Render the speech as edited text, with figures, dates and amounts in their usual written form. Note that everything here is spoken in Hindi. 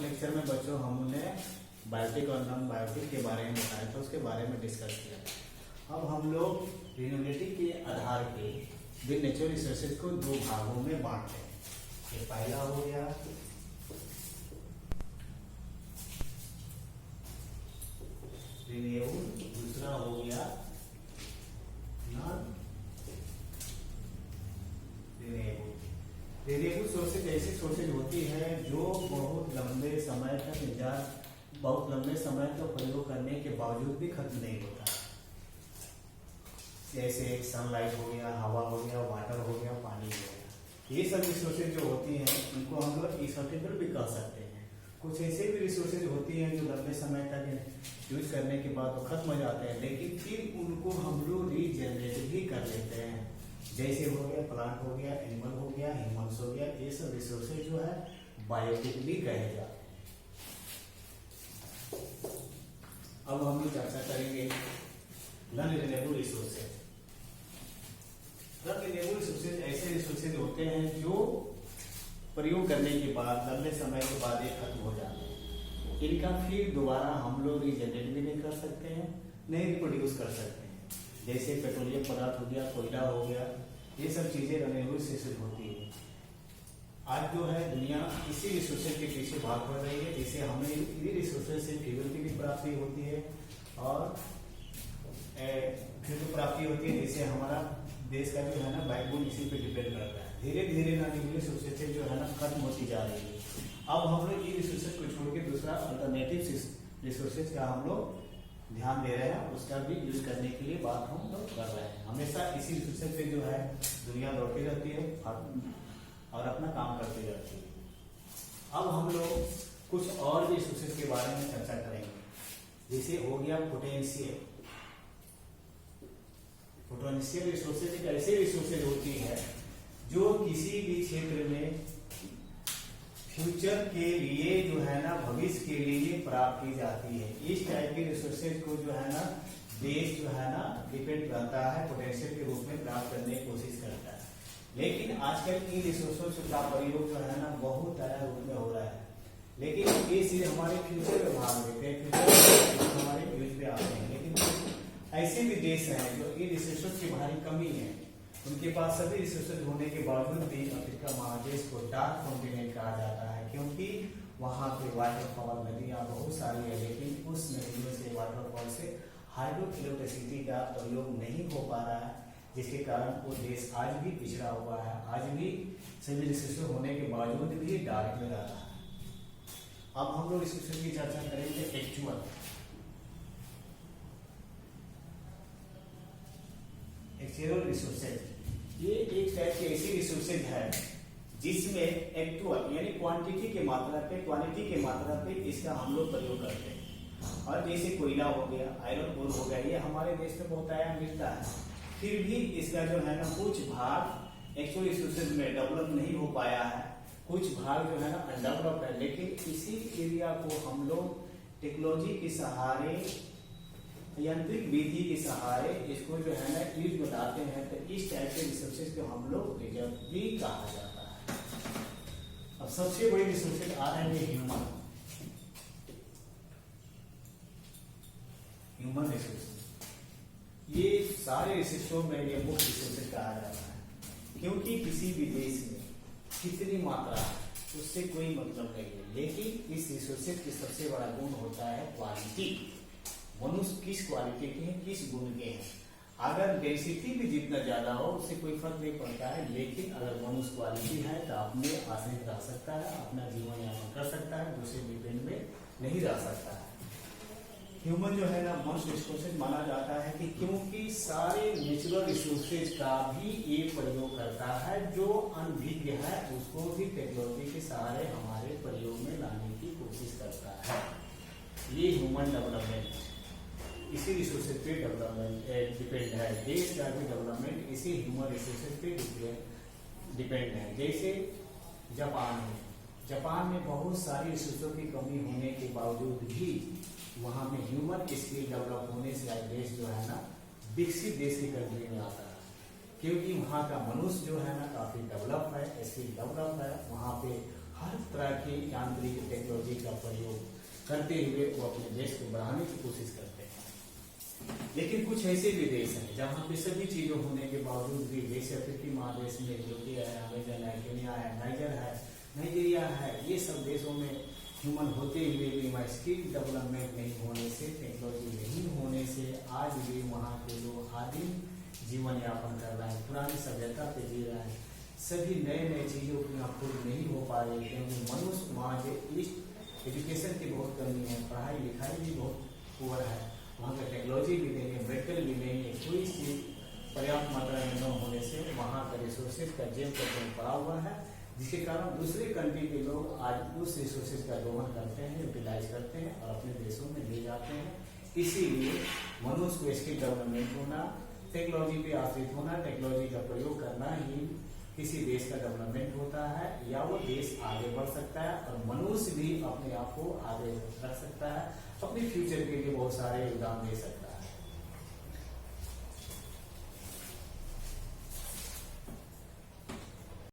लेक्चर में बच्चों हमने बायोटिक और नॉन बायोटिक के बारे में बताया था, उसके बारे में डिस्कस किया। अब हम लोग रिन्यूएबिलिटी के आधार पे भी नेचुरल रिसोर्सेज को दो भागों में बांटते हैं। ये पहला हो गया रिन्यूएबल, दूसरा हो गया नॉन रिन्यूएबल। रिन्यूएबल सोर्सेज ऐसी सोर्सेज होती है जो बहुत लंबे समय तक प्रयोग करने के बावजूद भी खत्म नहीं होता। जैसे सनलाइट हो गया, हवा हो गया, वाटर हो गया, पानी हो गया। ये सब रिसोर्सेज जो होती हैं उनको हम लोग रिसाइक्लेबल भी कह सकते हैं। कुछ ऐसे भी रिसोर्सेज होती हैं जो लंबे समय तक यूज करने के बाद वो खत्म हो जाते हैं, लेकिन फिर उनको हम लोग रीजनरेट भी कर लेते हैं। जैसे हो गया प्लांट हो गया, एनिमल हो गया, ह्यूमन्स हो गया, ये सब रिसोर्सेज जो है बायोटिक भी कहे जाते हैं। अब हम लोग चर्चा करेंगे non renewable resources. Non renewable resources ऐसे रिसोर्सेज होते हैं जो प्रयोग करने के बाद लंबे समय के बाद ये खत्म हो जाते हैं। इनका फिर दोबारा हम लोग रिजनरेट भी नहीं कर सकते हैं, नहीं रिप्रोड्यूस कर सकते हैं। जैसे पेट्रोलियम पदार्थ हो गया, कोयला हो गया, ये सब चीजें रिन्यूएबल रिसोर्सेज होती है। आज जो है दुनिया इसी रिसोर्सेज के पीछे भाग बढ़ रही है, जिससे हमें इन्हीं रिसोर्सेज से फ्यूल की भी प्राप्ति होती है और फ्यूल प्राप्ति होती है, जिससे हमारा देश का जो है ना बैकबोन इसी पे डिपेंड करता है। धीरे धीरे ना रिसोर्सेज जो है ना खत्म होती जा रही है। अब हम लोग ये रिसोर्सेज को छोड़ के दूसरा अल्टरनेटिव रिसोर्सेज का हम लोग ध्यान दे रहे हैं, उसका भी यूज करने के लिए बात हम लोग कर रहे हैं। हमेशा इसी रिसोर्सेज पे जो है दुनिया दौड़ती रहती है और अपना काम करती रहती है। अब हम लोग कुछ और भी रिसोर्सेज के बारे में चर्चा करेंगे। जैसे हो गया पोटेंशियल। पोटेंशियल रिसोर्सेज एक ऐसी रिसोर्सेज होती है जो किसी भी क्षेत्र में फ्यूचर के लिए जो है ना भविष्य के लिए प्राप्त की जाती है। इस टाइप के रिसोर्सेज को जो है ना देश जो है ना डिपेंड करता है, पोटेंशियल के रूप में प्राप्त करने की कोशिश करता है। लेकिन आजकल इन रिसोर्सेज का प्रयोग जो है ना बहुत तरह रूप में हो रहा है, लेकिन ये चीज हमारे फ्यूचर में भाग लेते हैं, फ्यूचर हमारे यूज में आते हैं। लेकिन ऐसे भी देश हैं जो इन रिसोर्सेज की भारी कमी है, उनके पास सभी रिसोर्सेज होने के बावजूद भी अफ्रीका महादेश को डार्क कॉन्टिनेंट कहा जाता है, क्योंकि वहां पे वाटरफॉल नदियां बहुत सारी है, लेकिन उस नदियों से वाटरफॉल से हाइड्रो इलेक्ट्रिसिटी का प्रयोग नहीं हो पा रहा है, जिसके कारण वो देश आज भी पिछड़ा हुआ है, आज भी सभी रिसोर्सेज होने के बावजूद भी डार्क में रहता है। अब हम लोग रिसोर्सेज की चर्चा करेंगे एक्चुअल रिसोर्सेज। ये एक टाइप की ऐसी रिसोर्सेज है जिसमें एक्चुअल यानी क्वांटिटी के मात्रा पे, क्वालिटी के मात्रा पे इसका हम लोग प्रयोग करते हैं। और जैसे कोयला हो गया, आयरन ओर हो गया, ये हमारे देश में बहुत आया मिलता है। फिर भी इसका जो है ना कुछ भाग एक्चुअल रिसोर्सेज में डेवलप नहीं हो पाया है, कुछ भाग जो है ना अनडेवलप है। लेकिन इसी एरिया को हम लोग टेक्नोलॉजी के सहारे, यांत्रिक विधि के सहारे इसको जो है ना यूज में लाते हैं, तो इस टाइप के रिसोर्सेज को हम लोग रिजर्व भी कहा जाता है। अब सबसे बड़ी रिसोर्सेज आ रहे हैं ह्यूमन रिसोर्सेज। ये सारे रिसोर्सों में ये मुख्य रिसोर्सेज कहा जाता है, क्योंकि किसी भी देश में कितनी मात्रा है उससे कोई मतलब नहीं है, लेकिन इस रिसोर्सेज की सबसे बड़ा गुण होता है क्वालिटी। मनुष्य किस क्वालिटी के हैं, किस गुण के हैं। अगर डेंसिटी भी जितना ज्यादा हो उससे कोई फर्क नहीं पड़ता है, लेकिन अगर मनुष्य क्वालिटी है तो अपने आश्रित रह सकता है, अपना जीवन यापन कर सकता है, दूसरे डिपेंड में नहीं रह सकता है। ह्यूमन जो है ना मोस्ट रिसोर्सेज माना जाता है कि क्योंकि सारे नेचुरल रिसोर्सेज का भी ये प्रयोग करता है, जो अनभिज्ञ है उसको भी टेक्नोलॉजी के सहारे हमारे प्रयोग में लाने की कोशिश करता है। ये ह्यूमन डेवलपमेंट इसी रिसोर्सेज पे डेवलपमेंट डिपेंड है। देश का भी डेवलपमेंट इसी ह्यूमन रिसोर्सेज पे डिपेंड है। जैसे जापान में बहुत सारी रिसोर्सों की कमी होने के बावजूद भी वहां में ह्यूमन स्किल डेवलप होने से देश जो है ना विकसित देश की कंट्री में आता है, क्योंकि वहाँ का मनुष्य जो है ना काफी डेवलप है, स्किल डेवलप है। वहाँ पे हर तरह की यांत्रिक टेक्नोलॉजी का प्रयोग करते हुए वो अपने देश को बढ़ाने की कोशिश करते हैं। लेकिन कुछ ऐसे भी देश हैं जहाँ पे सभी चीजों होने के बावजूद भी, जैसे अफ्रीकी महादेश में इथियोपिया है, अमेजन है, केन्या है, नाइजीरिया है, ये सब देशों में ह्यूमन होते हुए भी स्किल डेवलपमेंट नहीं होने से, टेक्नोलॉजी नहीं होने से आज भी वहाँ के लोग आदिम जीवन यापन कर रहे हैं, पुरानी सभ्यता पे जी रहे हैं। सभी नए नए चीजों की यहाँ पूरी नहीं हो पा रही, क्योंकि मनुष्य वहाँ के एजुकेशन की बहुत कमी है, पढ़ाई लिखाई भी बहुत पुअर है, वहाँ का टेक्नोलॉजी भी नहीं है, मेडिकल भी नहीं है, कोई चीज पर्याप्त मात्रा में न होने से वहाँ का रिसोर्सेज का जेब कटने पड़ा हुआ है, जिसके कारण दूसरे कंट्री के लोग आज उस रिसोर्सेज का दोहन करते हैं, यूटिलाइज करते हैं और अपने देशों में ले जाते हैं। इसीलिए मनुष्य को स्किल डेवलपमेंट होना, टेक्नोलॉजी पे आश्रित होना, टेक्नोलॉजी का प्रयोग करना ही किसी देश का डेवलपमेंट होता है, या वो देश आगे बढ़ सकता है और मनुष्य भी अपने आप को आगे रख सकता है, अपने फ्यूचर के लिए बहुत सारे योगदान दे सकता है।